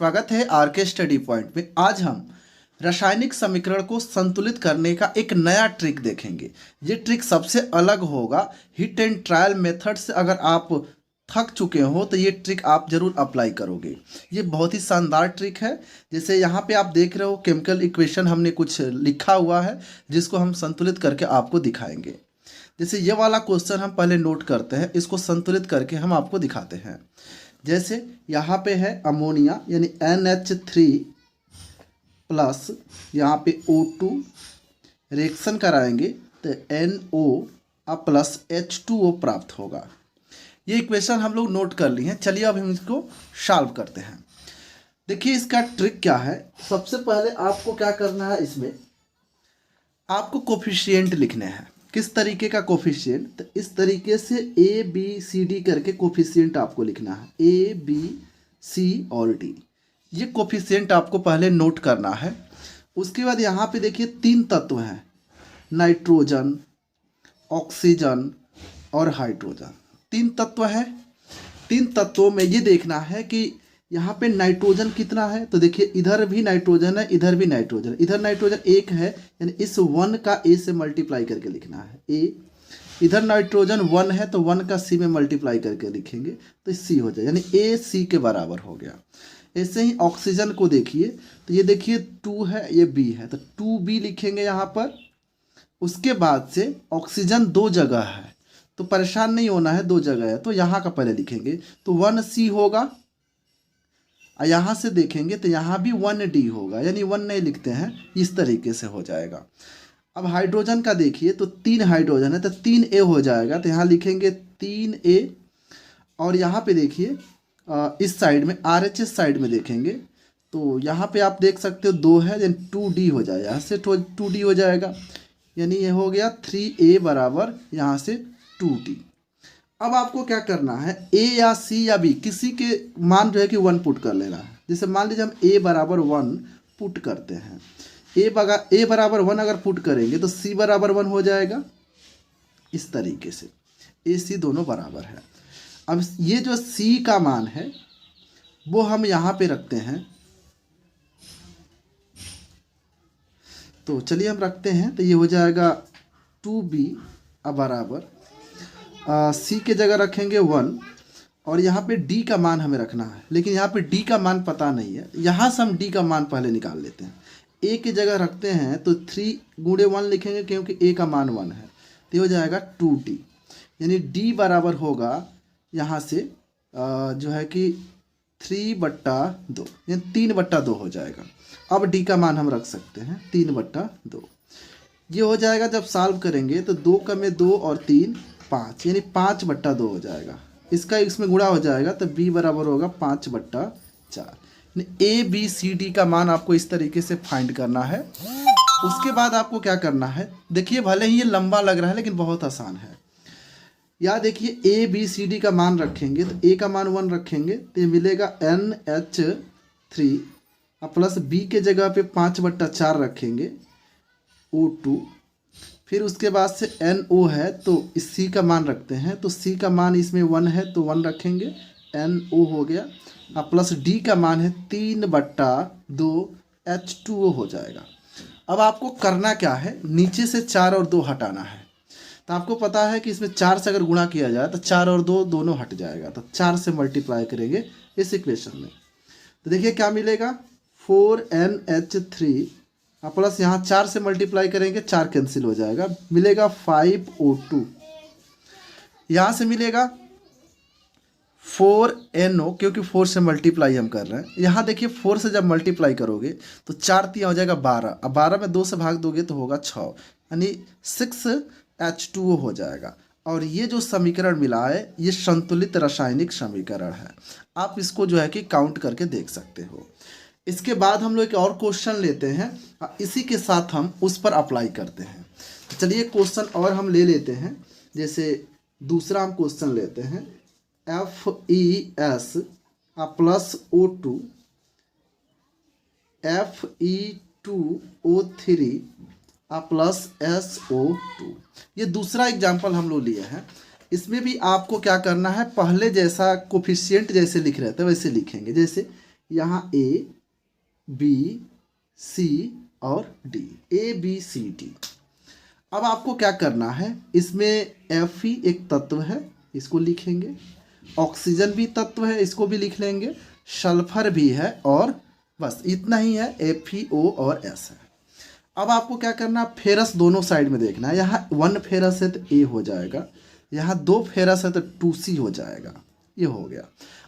स्वागत है R K study point में। आज हम रासायनिक समीकरण को संतुलित करने का एक नया ट्रिक देखेंगे। ये ट्रिक सबसे अलग होगा। हिट एंड ट्रायल मेथड से अगर आप थक चुके हो तो ये ट्रिक आप जरूर अप्लाई करोगे। ये बहुत ही शानदार ट्रिक है। जैसे यहाँ पे आप देख रहे हो केमिकल इक्वेशन हमने कुछ लिखा हुआ है जिसको हम संतुलित करके आपको दिखाएंगे। जैसे ये वाला क्वेश्चन हम पहले नोट करते हैं, इसको संतुलित करके हम आपको दिखाते हैं। जैसे यहाँ पे है अमोनिया यानी NH3 प्लस यहाँ पे O2 रिएक्शन कराएंगे तो NO अब प्लस H2O प्राप्त होगा। ये इक्वेशन हम लोग नोट कर लिए हैं। चलिए अब हम इसको सॉल्व करते हैं। देखिए इसका ट्रिक क्या है। सबसे पहले आपको क्या करना है, इसमें आपको कोफिशिएंट लिखने हैं। किस तरीके का कोफिशिएंट, तो इस तरीके से ABCD करके कोफिशिएंट आपको लिखना है, ABC और D। ये कोफिशिएंट आपको पहले नोट करना है। उसके बाद यहाँ पे देखिए 3 तत्व हैं, नाइट्रोजन, ऑक्सीजन और हाइड्रोजन। 3 तत्व हैं। 3 तत्वों में ये देखना है कि यहाँ पे नाइट्रोजन कितना है। तो देखिए इधर भी नाइट्रोजन है, इधर भी नाइट्रोजन, इधर नाइट्रोजन 1 है, यानी इस 1 का A से मल्टीप्लाई करके लिखना है A। इधर नाइट्रोजन 1 है तो 1 का C में मल्टीप्लाई करके लिखेंगे तो C हो जाए, यानी A C के बराबर हो गया। ऐसे ही ऑक्सीजन को देखिए, तो ये देखिए 2 है, ये B है, तो 2B लिखेंगे यहाँ पर। उसके बाद से ऑक्सीजन 2 जगह है तो परेशान नहीं होना है, 2 जगह है तो यहाँ का पहले लिखेंगे तो 1C होगा। यहाँ से देखेंगे तो यहाँ भी 1D होगा, यानी 1 नहीं लिखते हैं, इस तरीके से हो जाएगा। अब हाइड्रोजन का देखिए तो 3 हाइड्रोजन है तो 3A हो जाएगा, तो यहाँ लिखेंगे 3A। और यहाँ पे देखिए इस साइड में RHS साइड में देखेंगे तो यहाँ पे आप देख सकते हो 2 है, यानी 2D हो जाएगा, यहाँ से 2D हो जाएगा, यानी ये हो गया 3A बराबर यहाँ से 2D। अब आपको क्या करना है, A या C या B किसी के मान जो है कि 1 पुट कर लेना है। जैसे मान लीजिए हम A बराबर 1 पुट करते हैं, A बराबर 1 अगर पुट करेंगे तो C बराबर 1 हो जाएगा। इस तरीके से A C दोनों बराबर है। अब ये जो C का मान है वो हम यहाँ पे रखते हैं, तो चलिए हम रखते हैं, तो ये हो जाएगा 2B बराबर C के जगह रखेंगे 1 और यहाँ पे D का मान हमें रखना है, लेकिन यहाँ पे D का मान पता नहीं है। यहाँ से हम D का मान पहले निकाल लेते हैं। A की जगह रखते हैं तो 3 गुणे 1 लिखेंगे क्योंकि A का मान 1 है, तो हो जाएगा 2D, यानी D बराबर होगा यहाँ से जो है कि 3/2, यानी 3/2 हो जाएगा। अब D का मान हम रख सकते हैं 3/2। ये हो जाएगा जब सॉल्व करेंगे तो 2 का में 2 और 3 5, यानी 5/2 हो जाएगा। इसका इसमें गुणा हो जाएगा तो B बराबर होगा 5/4। ABCD का मान आपको इस तरीके से फाइंड करना है। उसके बाद आपको क्या करना है, देखिए भले ही ये लंबा लग रहा है लेकिन बहुत आसान है। या देखिए ABCD का मान रखेंगे तो A का मान 1 रखेंगे तो ये मिलेगा NH3 प्लस B के जगह पे 5/4 रखेंगे O2। फिर उसके बाद से NO है तो इस C का मान रखते हैं, तो C का मान इसमें 1 है तो 1 रखेंगे, NO हो गया। अब प्लस D का मान है 3/2 H2O हो जाएगा। अब आपको करना क्या है, नीचे से 4 और 2 हटाना है। तो आपको पता है कि इसमें 4 से अगर गुणा किया जाए तो 4 और 2 दोनों हट जाएगा, तो 4 से मल्टीप्लाई करेंगे इस इक्वेशन में। तो देखिए क्या मिलेगा, 4NH3 प्लस यहाँ 4 से मल्टीप्लाई करेंगे, 4 कैंसिल हो जाएगा, मिलेगा 5O2। यहाँ से मिलेगा 4NO, क्योंकि 4 से मल्टीप्लाई हम कर रहे हैं। यहाँ देखिए 4 से जब मल्टीप्लाई करोगे तो 4 3 हो जाएगा 12। अब 12 में 2 से भाग दोगे तो होगा 6, यानी 6H2O हो जाएगा। और ये जो समीकरण मिला है ये संतुलित रासायनिक समीकरण है। आप इसको जो है कि काउंट करके देख सकते हो। इसके बाद हम लोग एक और क्वेश्चन लेते हैं, इसी के साथ हम उस पर अप्लाई करते हैं। तो चलिए क्वेश्चन और हम ले लेते हैं। जैसे दूसरा हम क्वेश्चन लेते हैं, FeS plus O2 Fe2O3 plus SO2। ये दूसरा एग्जाम्पल हम लोग लिए हैं। इसमें भी आपको क्या करना है, पहले जैसा कोफिशिएंट जैसे लिख रहे थे वैसे लिखेंगे। जैसे यहाँ ए बी सी और D, A B C D. अब आपको क्या करना है, इसमें एफ ही एक तत्व है, इसको लिखेंगे, ऑक्सीजन भी तत्व है, इसको भी लिख लेंगे, सल्फर भी है, और बस इतना ही है, FeO और S है। अब आपको क्या करना, फेरस दोनों साइड में देखना है। यहाँ 1 फेरस है तो A हो जाएगा, यहाँ 2 फेरस है तो 2C हो जाएगा, ये हो गया।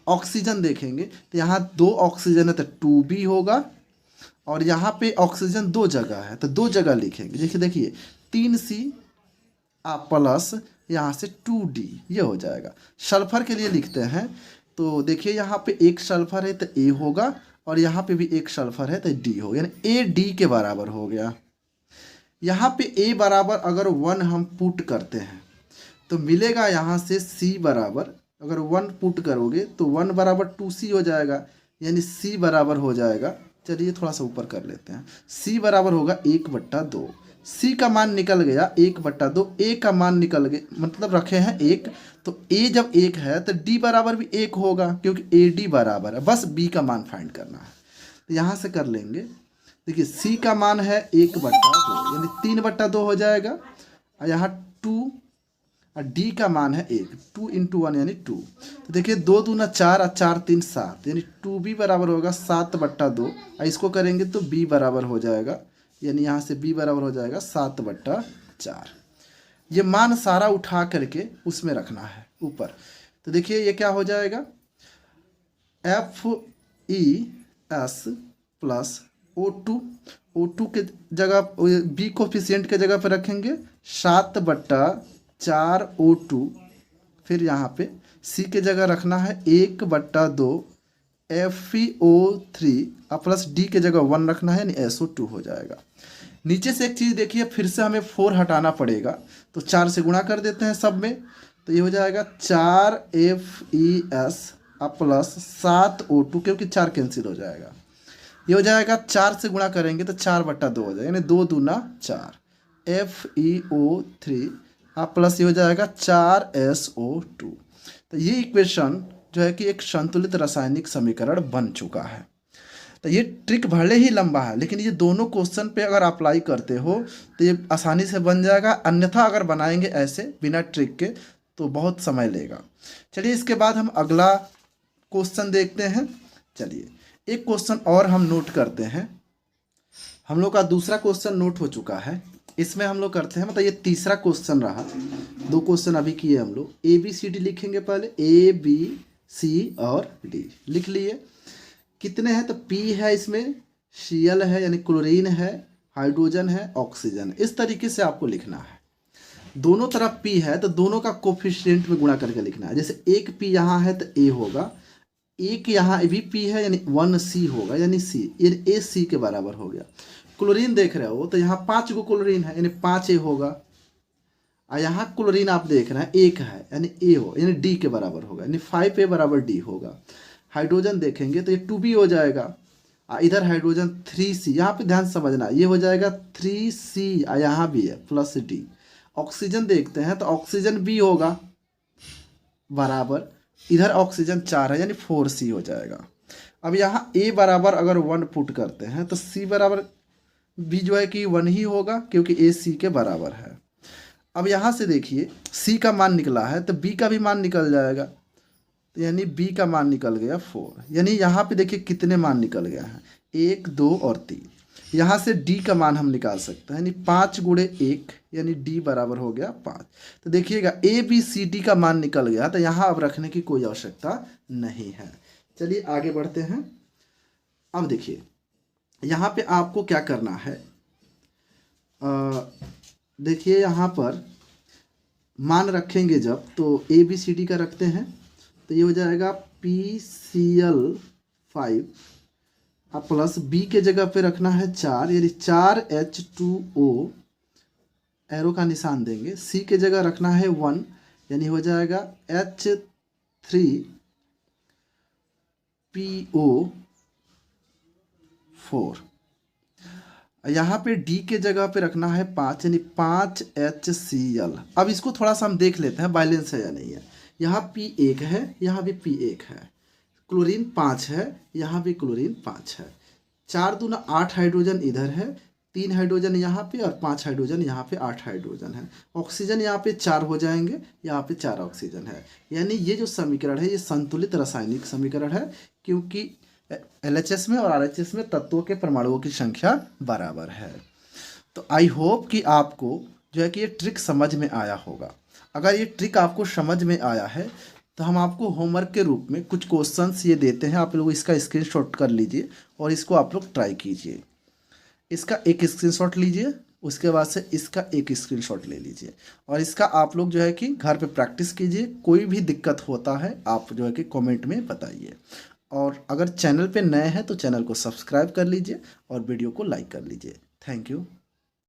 ऑक्सीजन देखेंगे तो यहाँ 2 ऑक्सीजन है तो 2B होगा, और यहाँ पे ऑक्सीजन 2 जगह है तो 2 जगह लिखेंगे। देखिए 3C प्लस यहाँ से 2D, ये हो जाएगा। सल्फर के लिए लिखते हैं तो देखिए यहाँ पे एक सल्फर है तो A होगा, और यहाँ पे भी एक सल्फर है तो D होगा, यानी AD के बराबर हो गया। यहाँ पे A बराबर अगर 1 हम पुट करते हैं तो मिलेगा यहाँ से C बराबर, अगर 1 पुट करोगे तो 1 बराबर 2C हो जाएगा, यानी C बराबर हो जाएगा, चलिए थोड़ा सा ऊपर कर लेते हैं, C बराबर होगा 1/2। C का मान निकल गया 1/2, A का मान निकल गया, मतलब रखे हैं 1, तो A जब 1 है तो D बराबर भी 1 होगा, क्योंकि AD बराबर है, बस B का मान फाइंड करना है। तो यहाँ से कर लेंगे, देखिए C का मान है 1/2, यानी 3/2 हो जाएगा, और यहाँ 2, और D का मान है 1, 2 × 1 यानी 2। तो देखिए 2 दूना 4 और 4 3 7, यानी 2B बराबर होगा 7/2, और इसको करेंगे तो B बराबर हो जाएगा, यानी यहाँ से B बराबर हो जाएगा 7/4। ये मान सारा उठा करके उसमें रखना है ऊपर। तो देखिए ये क्या हो जाएगा, FeS प्लस O2 के जगह B कोफिशिएंट के जगह पर रखेंगे 7/4 O2, फिर यहाँ पे C के जगह रखना है 1/2 FeO3, प्लस D के जगह 1 रखना है, यानी SO2 हो जाएगा। नीचे से एक चीज़ देखिए, फिर से हमें 4 हटाना पड़ेगा, तो 4 से गुणा कर देते हैं सब में, तो ये हो जाएगा 4FeS प्लस 7O2, क्योंकि 4 कैंसिल हो जाएगा, ये हो जाएगा 4 से गुणा करेंगे तो 4/2 हो जाएगा, यानी 2 दूना 4 FeO3 प्लस ये हो जाएगा 4SO2। तो ये इक्वेशन जो है कि एक संतुलित रासायनिक समीकरण बन चुका है। तो ये ट्रिक भले ही लंबा है, लेकिन ये दोनों क्वेश्चन पे अगर अप्लाई करते हो तो ये आसानी से बन जाएगा, अन्यथा अगर बनाएंगे ऐसे बिना ट्रिक के तो बहुत समय लेगा। चलिए इसके बाद हम अगला क्वेश्चन देखते हैं। चलिए एक क्वेश्चन और हम नोट करते हैं, हम लोग का दूसरा क्वेश्चन नोट हो चुका है, इसमें हम लोग करते हैं, मतलब ये तीसरा क्वेश्चन रहा, 2 क्वेश्चन अभी किए हम लोग। ABCD लिखेंगे पहले, ABC और D लिख लिए। कितने हैं तो P है, इसमें Cl है, यानी क्लोरीन है, हाइड्रोजन है, ऑक्सीजन है, इस तरीके से आपको लिखना है। दोनों तरफ P है तो दोनों का कोफिशिएंट में गुणा करके लिखना है। जैसे एक P यहाँ है तो A होगा, एक यहाँ भी P है यानी 1C होगा, यानी C, यानी A C के बराबर हो गया। क्लोरीन देख रहे हो तो यहाँ 5 गो क्लोरीन है, यानी 5A होगा, और यहाँ क्लोरीन आप देख रहे हैं 1 है, यानी A हो, यानी D के बराबर होगा, यानी 5A बराबर D होगा। हाइड्रोजन देखेंगे तो ये 2B हो जाएगा, इधर हाइड्रोजन 3C, यहाँ पे ध्यान समझना, ये हो जाएगा 3C, यहाँ भी है प्लस D। ऑक्सीजन देखते हैं तो ऑक्सीजन B होगा बराबर, इधर ऑक्सीजन 4 है, यानी 4C हो जाएगा। अब यहाँ A बराबर अगर 1 पुट करते हैं तो C बराबर भी जो है कि 1 ही होगा, क्योंकि A C के बराबर है। अब यहाँ से देखिए C का मान निकला है तो B का भी मान निकल जाएगा, तो यानी B का मान निकल गया 4, यानी यहाँ पे देखिए कितने मान निकल गया है, 1 2 और 3। यहाँ से D का मान हम निकाल सकते हैं, यानी 5 × 1, यानी D बराबर हो गया 5। तो देखिएगा ABCD का मान निकल गया, तो यहाँ अब रखने की कोई आवश्यकता नहीं है। चलिए आगे बढ़ते हैं। अब देखिए यहाँ पे आपको क्या करना है, देखिए यहाँ पर मान रखेंगे जब, तो ABCD का रखते हैं, तो ये हो जाएगा PCl5 प्लस B के जगह पे रखना है 4, यानी 4H2O, एरो का निशान देंगे। C के जगह रखना है 1, यानी हो जाएगा H3PO4। यहाँ पे D के जगह पे रखना है 5, यानी 5HCl। अब इसको थोड़ा सा हम देख लेते हैं बैलेंस है या नहीं है। यहाँ P1 है, यहाँ भी P1 है, क्लोरीन 5 है, यहाँ भी क्लोरीन 5 है। 4 दूना 8 हाइड्रोजन इधर है, 3 हाइड्रोजन यहाँ पे और 5 हाइड्रोजन यहाँ पे, 8 हाइड्रोजन है। ऑक्सीजन यहाँ पे 4 हो जाएंगे, यहाँ पे 4 ऑक्सीजन है। यानी ये जो समीकरण है ये संतुलित रासायनिक समीकरण है, क्योंकि LHS में और RHS में तत्वों के परमाणुओं की संख्या बराबर है। तो आई होप कि आपको जो है कि ये ट्रिक समझ में आया होगा। अगर ये ट्रिक आपको समझ में आया है तो हम आपको होमवर्क के रूप में कुछ क्वेश्चंस ये देते हैं, आप लोग इसका स्क्रीनशॉट कर लीजिए और इसको आप लोग ट्राई कीजिए। इसका एक स्क्रीनशॉट लीजिए, उसके बाद से इसका एक स्क्रीनशॉट ले लीजिए और इसका आप लोग जो है कि घर पे प्रैक्टिस कीजिए। कोई भी दिक्कत होता है आप जो है कि कमेंट में बताइए। और अगर चैनल पे नए हैं तो चैनल को सब्सक्राइब कर लीजिए और वीडियो को लाइक कर लीजिए। Thank you.